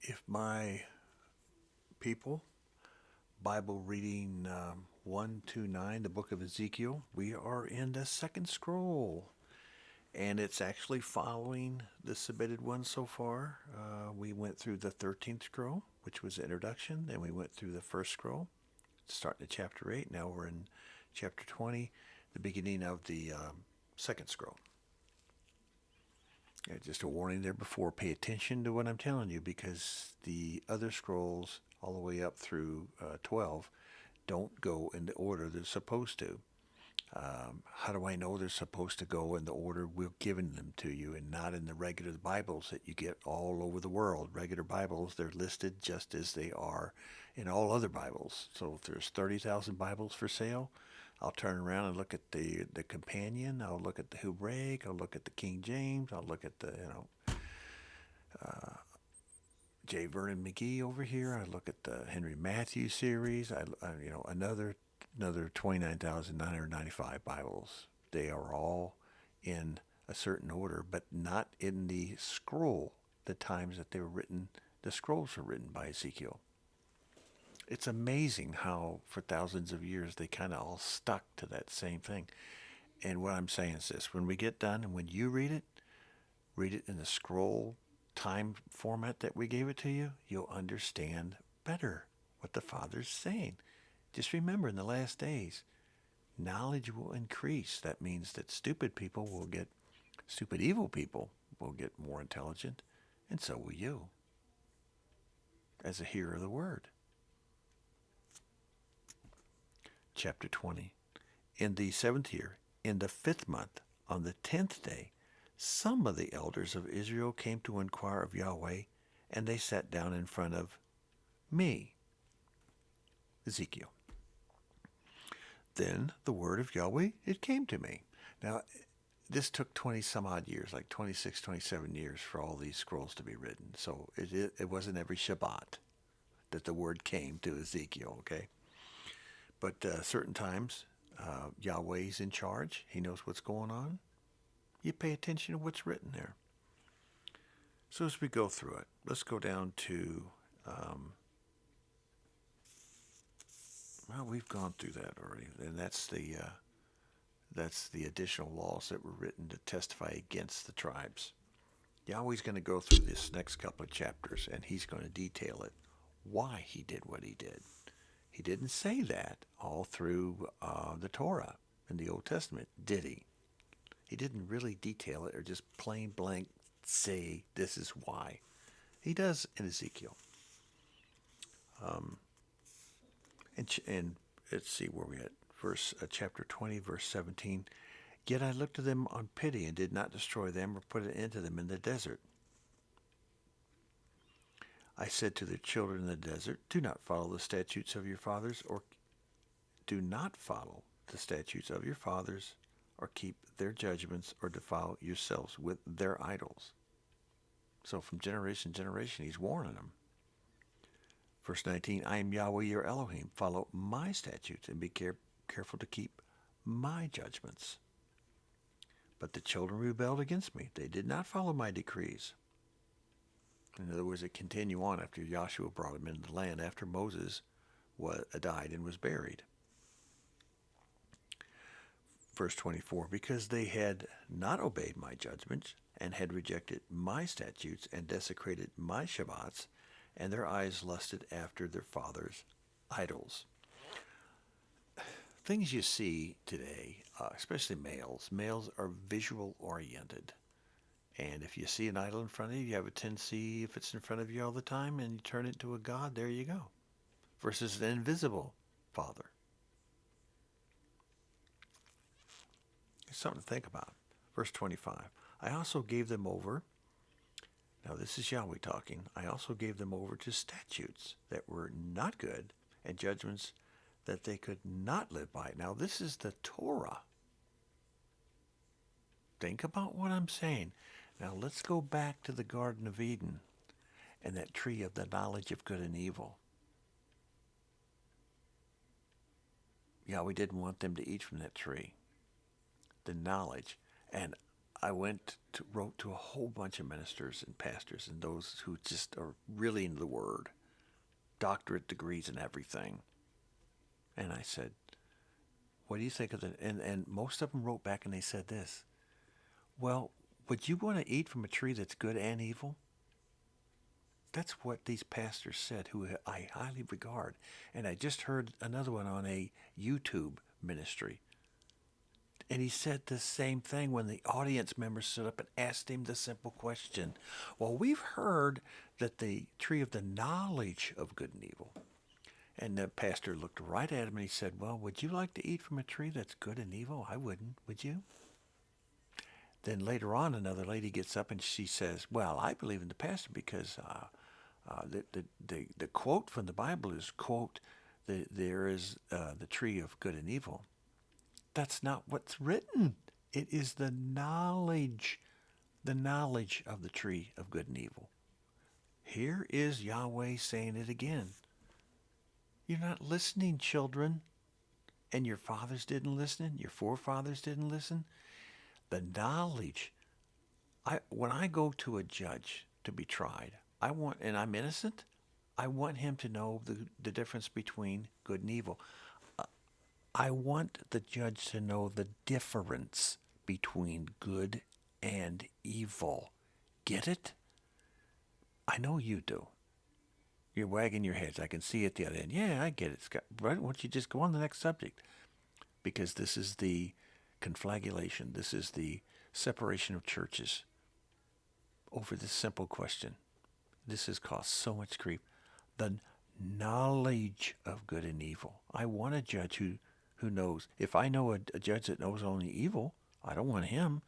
If my people, Bible reading 1 to 9, the book of Ezekiel, we are in the second scroll. And it's actually following the submitted one so far. We went through the 13th scroll, which was the introduction. Then we went through the first scroll, starting at chapter 8. Now we're in chapter 20, the beginning of the second scroll. Just a warning there before, pay attention to what I'm telling you, because the other scrolls, all the way up through 12, don't go in the order they're supposed to. How do I know they're supposed to go in the order we're giving them to you, and not in the regular Bibles that you get all over the world? Regular Bibles, they're listed just as they are in all other Bibles. So if there's 30,000 Bibles for sale, I'll turn around and look at the companion. I'll look at the Hebraic. I'll look at the King James. I'll look at the J. Vernon McGee over here. I look at the Henry Matthew series. Another 29,995 Bibles. They are all in a certain order, but not in the scroll. The times that they were written, the scrolls were written by Ezekiel. It's amazing how for thousands of years they kind of all stuck to that same thing. And what I'm saying is this: when we get done and when you read it in the scroll time format that we gave it to you, you'll understand better what the Father's saying. Just remember, in the last days, knowledge will increase. That means that stupid evil people will get more intelligent, and so will you, as a hearer of the word. Chapter 20. In the 7th year, in the 5th month, on the 10th day, some of the elders of Israel came to inquire of Yahweh, and they sat down in front of me, Ezekiel. Then the word of Yahweh, it came to me. Now, this took 20 some odd years, like 26, 27 years for all these scrolls to be written. So it wasn't every Shabbat that the word came to Ezekiel, okay? But certain times, Yahweh's in charge. He knows what's going on. You pay attention to what's written there. So as we go through it, let's go down to, well, we've gone through that already. And that's the additional laws that were written to testify against the tribes. Yahweh's going to go through this next couple of chapters, and he's going to detail it, why he did what he did. He didn't say that all through the Torah in the Old Testament, did he? He didn't really detail it or just plain blank say this is why. He does in Ezekiel. And let's see where we at. Chapter 20, verse 17. Yet I looked to them on pity and did not destroy them or put an end to them in the desert. I said to the children in the desert, do not follow the statutes of your fathers, or do not follow the statutes of your fathers, or keep their judgments, or defile yourselves with their idols. So from generation to generation, he's warning them. Verse 19, I am Yahweh your Elohim. Follow my statutes and be careful to keep my judgments. But the children rebelled against me. They did not follow my decrees. In other words, it continued on after Joshua brought them into the land, after Moses died and was buried. Verse 24, because they had not obeyed my judgments and had rejected my statutes and desecrated my Shabbats, and their eyes lusted after their fathers' idols. Things you see today, especially males are visual oriented. And if you see an idol in front of you, you have a tendency, if it's in front of you all the time and you turn it into a god, there you go. Versus an invisible father. It's something to think about. Verse 25. I also gave them over. Now this is Yahweh talking. I also gave them over to statutes that were not good and judgments that they could not live by. Now this is the Torah. Think about what I'm saying. Now let's go back to the Garden of Eden and that tree of the knowledge of good and evil. Yahweh didn't want them to eat from that tree. The knowledge. And I wrote to a whole bunch of ministers and pastors and those who just are really into the Word, doctorate degrees and everything. And I said, what do you think of the, and most of them wrote back and they said this, well, would you want to eat from a tree that's good and evil? That's what these pastors said, who I highly regard. And I just heard another one on a YouTube ministry. And he said the same thing when the audience members stood up and asked him the simple question. Well, we've heard that the tree of the knowledge of good and evil. And the pastor looked right at him and he said, well, would you like to eat from a tree that's good and evil? I wouldn't, would you? Then later on, another lady gets up and she says, well, I believe in the pastor because the quote from the Bible is, quote, there is the tree of good and evil. That's not what's written. It is the knowledge of the tree of good and evil. Here is Yahweh saying it again. You're not listening, children. And your fathers didn't listen. Your forefathers didn't listen. The knowledge. When I go to a judge to be tried, and I'm innocent, I want him to know the difference between good and evil. I want the judge to know the difference between good and evil. Get it? I know you do. You're wagging your heads. I can see it at the other end. Yeah, I get it, Scott. Why don't you just go on to the next subject? Because this is the conflagration. This is the separation of churches over this simple question. This has caused so much grief. The knowledge of good and evil. I want a judge who knows. If I know a judge that knows only evil, I don't want him.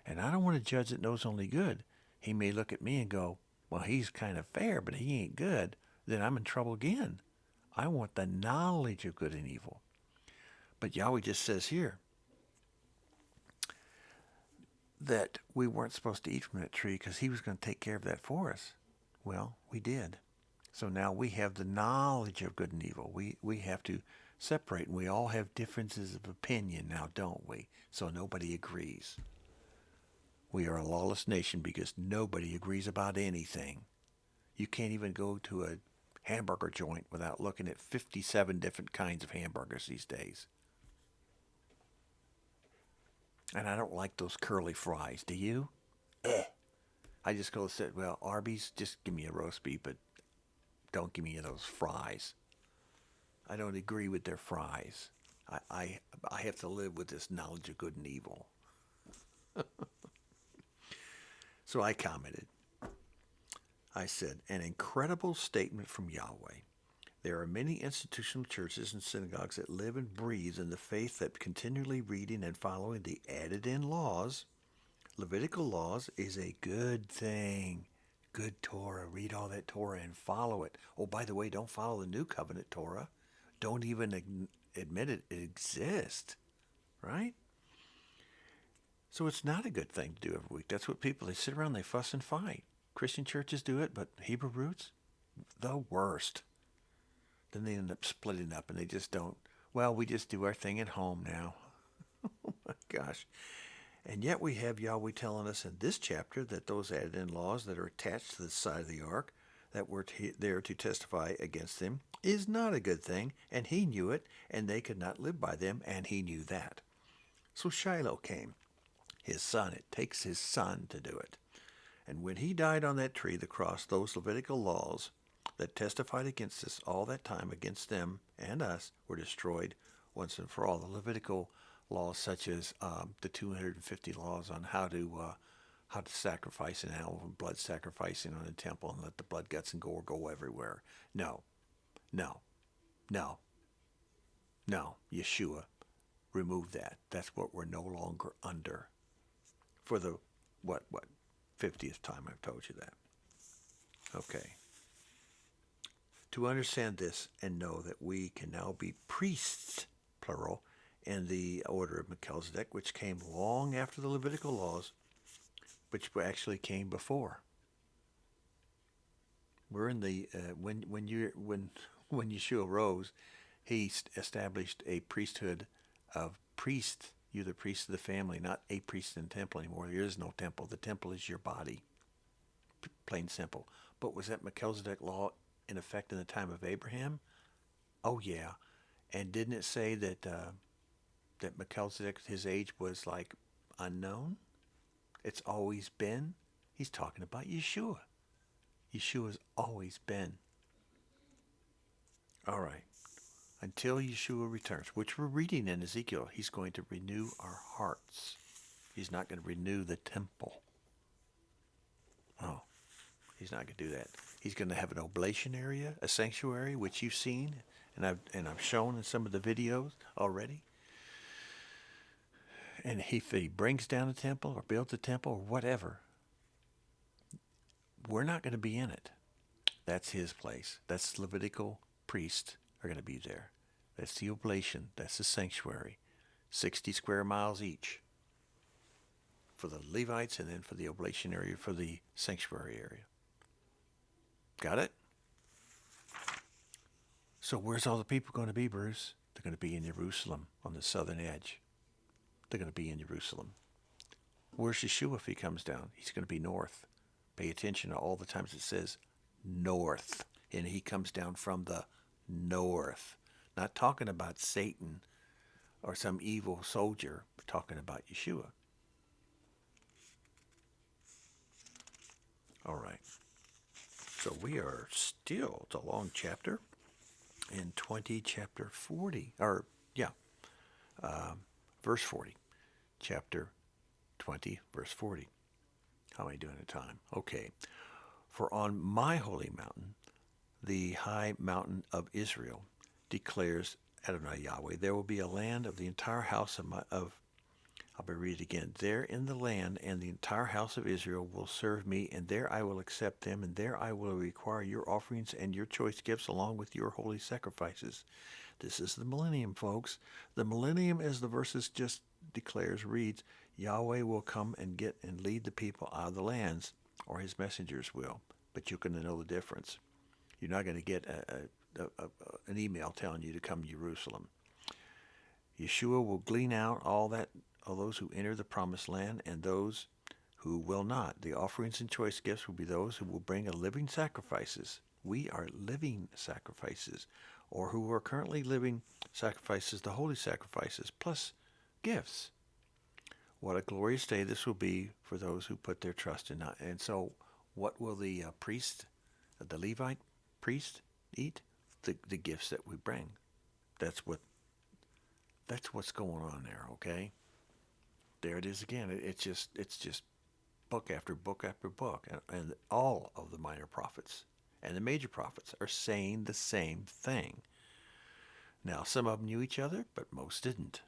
And I don't want a judge that knows only good. He may look at me and go, well, he's kind of fair, but he ain't good. Then I'm in trouble again. I want the knowledge of good and evil. But Yahweh just says here that we weren't supposed to eat from that tree because he was going to take care of that for us. Well, we did. So now we have the knowledge of good and evil. We have to separate, and we all have differences of opinion now, don't we? So nobody agrees. We are a lawless nation because nobody agrees about anything. You can't even go to a hamburger joint without looking at 57 different kinds of hamburgers these days. And I don't like those curly fries. Do you? I just go and say, well, Arby's, just give me a roast beef, but don't give me those fries. I don't agree with their fries. I have to live with this knowledge of good and evil. So I commented. I said, an incredible statement from Yahweh. There are many institutional churches and synagogues that live and breathe in the faith that continually reading and following the added-in laws, Levitical laws, is a good thing. Good Torah. Read all that Torah and follow it. Oh, by the way, don't follow the New Covenant Torah. Don't even admit it exists. Right? So it's not a good thing to do every week. That's what they sit around, they fuss and fight. Christian churches do it, but Hebrew roots, the worst. Then they end up splitting up and they just don't, well, we just do our thing at home now. Oh my gosh. And yet we have Yahweh telling us in this chapter that those added-in laws that are attached to the side of the ark that were there to testify against them is not a good thing, and he knew it, and they could not live by them, and he knew that. So Shiloh came, his son. It takes his son to do it. And when he died on that tree, the cross, those Levitical laws that testified against us all that time, against them and us, were destroyed once and for all. The Levitical laws, such as the 250 laws on how to sacrifice an animal, and blood sacrificing on a temple, and let the blood, guts, and gore go everywhere. No, no, no, no. Yeshua, remove that. That's what we're no longer under. For the, what, 50th time I've told you that. Okay. To understand this and know that we can now be priests, plural, in the order of Melchizedek, which came long after the Levitical laws, which actually came before. We're in the when Yeshua rose, he established a priesthood of priests You're the priest of the family, not a priest in the temple anymore. There is no temple. The temple is your body, plain simple. But was that Melchizedek law in effect in the time of Abraham? Oh, yeah. And didn't it say that that Melchizedek, his age was like unknown? It's always been. He's talking about Yeshua. Yeshua's always been. All right. Until Yeshua returns, which we're reading in Ezekiel, he's going to renew our hearts. He's not going to renew the temple. Oh, he's not going to do that. He's going to have an oblation area, a sanctuary, which you've seen, and I've shown in some of the videos already. And if he brings down a temple or builds a temple or whatever, we're not going to be in it. That's his place. That's Levitical priests are going to be there. That's the oblation. That's the sanctuary. 60 square miles each for the Levites and then for the oblation area for the sanctuary area. Got it? So where's all the people going to be, Bruce? They're going to be in Jerusalem on the southern edge. They're going to be in Jerusalem. Where's Yeshua if he comes down? He's going to be north. Pay attention to all the times it says north. And he comes down from the north. Not talking about Satan or some evil soldier, but talking about Yeshua. All right. So we are still, it's a long chapter, in chapter 40, verse 40. Chapter 20, verse 40. How am I doing at time? Okay. For on my holy mountain, the high mountain of Israel, declares Adonai Yahweh, there will be a land of the entire house I'll read it again. There in the land and the entire house of Israel will serve me, and there I will accept them, and there I will require your offerings and your choice gifts along with your holy sacrifices. This is the millennium, folks. The millennium, as the verses just declares, reads, Yahweh will come and get and lead the people out of the lands, or his messengers will. But you're going to know the difference. You're not going to get an email telling you to come to Jerusalem. Yeshua will glean out all those who enter the promised land and those who will not. The offerings and choice gifts will be those who will bring a living sacrifices. We are living sacrifices, or who are currently living sacrifices, the holy sacrifices, plus gifts. What a glorious day this will be for those who put their trust in us. And so what will the priest, the Levite priest, eat? The gifts that we bring. That's what's going on there, okay? There it is again. It's just book after book after book. And all of the minor prophets and the major prophets are saying the same thing. Now, some of them knew each other, but most didn't.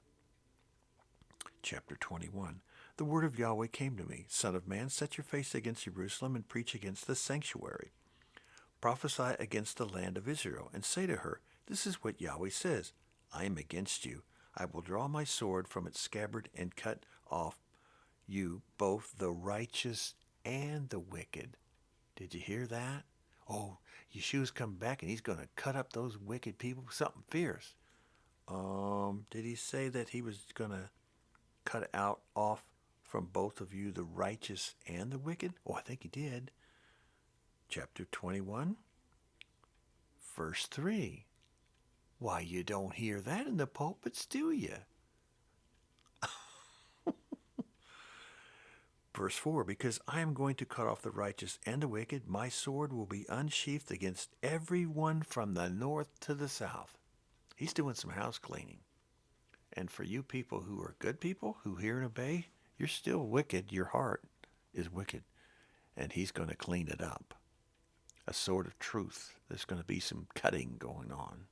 Chapter 21. The word of Yahweh came to me. Son of man, set your face against Jerusalem and preach against the sanctuary. Prophesy against the land of Israel and say to her, this is what Yahweh says. I am against you. I will draw my sword from its scabbard and cut off you, both the righteous and the wicked. Did you hear that? Oh, Yeshua's coming back and he's going to cut up those wicked people. Something fierce. Did he say that he was going to cut off from both of you the righteous and the wicked? Oh, I think he did. Chapter 21, verse 3. Why, you don't hear that in the pulpits, do you? Verse 4, because I am going to cut off the righteous and the wicked, my sword will be unsheathed against everyone from the north to the south. He's doing some house cleaning. And for you people who are good people, who hear and obey, you're still wicked. Your heart is wicked. And he's going to clean it up. A sword of truth. There's going to be some cutting going on.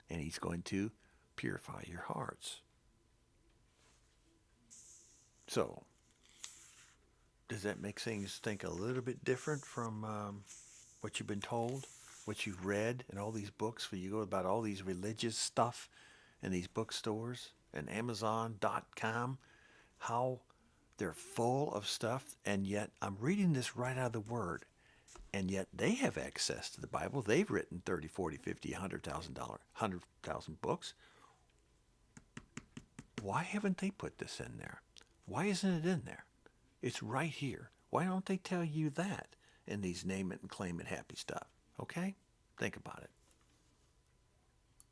And he's going to purify your hearts. So, does that make things think a little bit different from what you've been told, what you've read in all these books? Where you go about all these religious stuff in these bookstores and Amazon.com, how they're full of stuff, and yet I'm reading this right out of the Word. And yet they have access to the Bible. They've written 30, 40, 50, $100,000 books. Why haven't they put this in there? Why isn't it in there? It's right here. Why don't they tell you that in these name it and claim it happy stuff? Okay? Think about it.